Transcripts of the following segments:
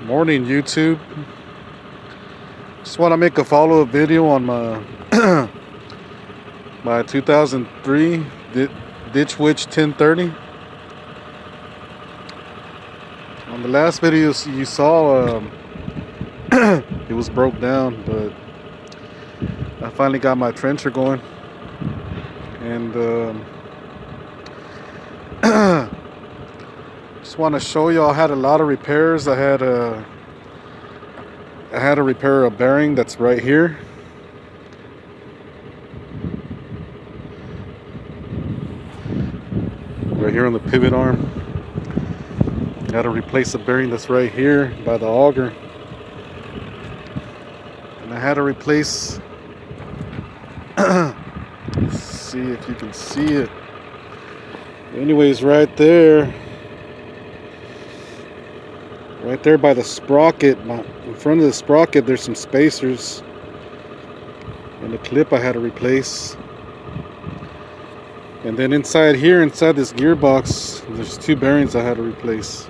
Morning, YouTube. Just want to make a follow-up video on my my 2003 ditchwitch 1030. On the last video you saw, it was broke down, but I finally got my trencher going, and just want to show you I had a lot of repairs. I had to repair a bearing that's right here. Right here on the pivot arm. I had to replace a bearing that's right here by the auger. And I had to replace, let's see if you can see it. Anyways, right there by the sprocket, in front of the sprocket, there's some spacers and a clip I had to replace. And then inside here, inside this gearbox, there's two bearings I had to replace.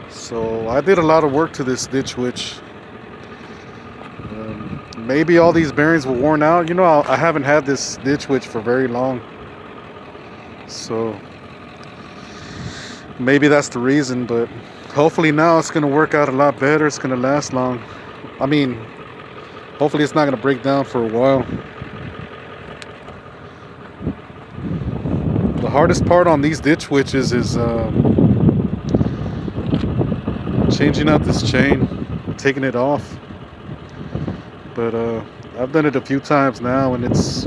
So I did a lot of work to this ditchwitch. Maybe all these bearings were worn out. You know, I haven't had this ditchwitch for very long, so maybe that's the reason. But hopefully now it's gonna work out a lot better. It's gonna last long. I mean, hopefully it's not gonna break down for a while. The hardest part on these ditchwitches is changing out this chain, taking it off. But I've done it a few times now, and it's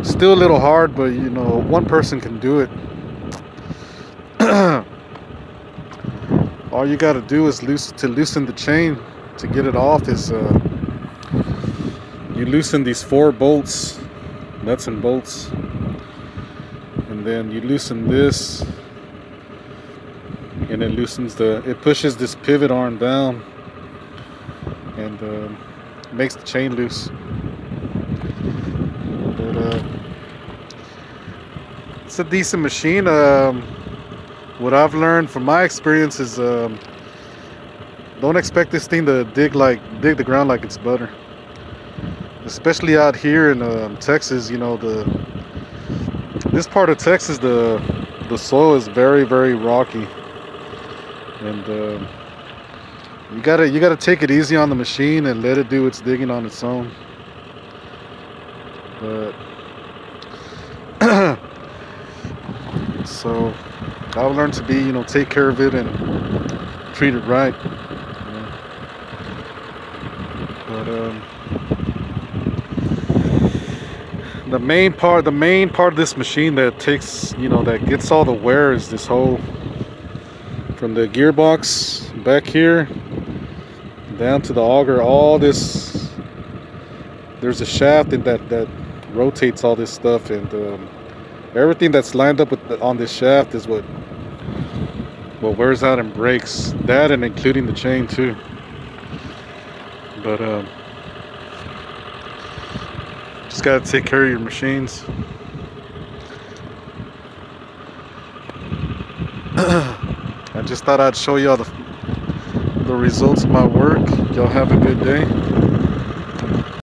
still a little hard, but you know, one person can do it. All you got to do is loosen the chain to get it off is you loosen these 4 bolts, nuts and bolts, and then you loosen this, and it pushes this pivot arm down and makes the chain loose. But it's a decent machine. What I've learned from my experience is don't expect this thing to dig the ground like it's butter. Especially out here in Texas, you know, this part of Texas, the soil is very, very rocky, and you gotta take it easy on the machine and let it do its digging on its own. But so I've learned to be, you know, take care of it and treat it right. But the main part of this machine that takes, you know, that gets all the wear is this hole from the gearbox back here down to the auger. All this, there's a shaft in that rotates all this stuff, and everything that's lined up on this shaft is what wears out and breaks. That, and including the chain too. But just gotta take care of your machines. I just thought I'd show y'all the results of my work. Y'all have a good day.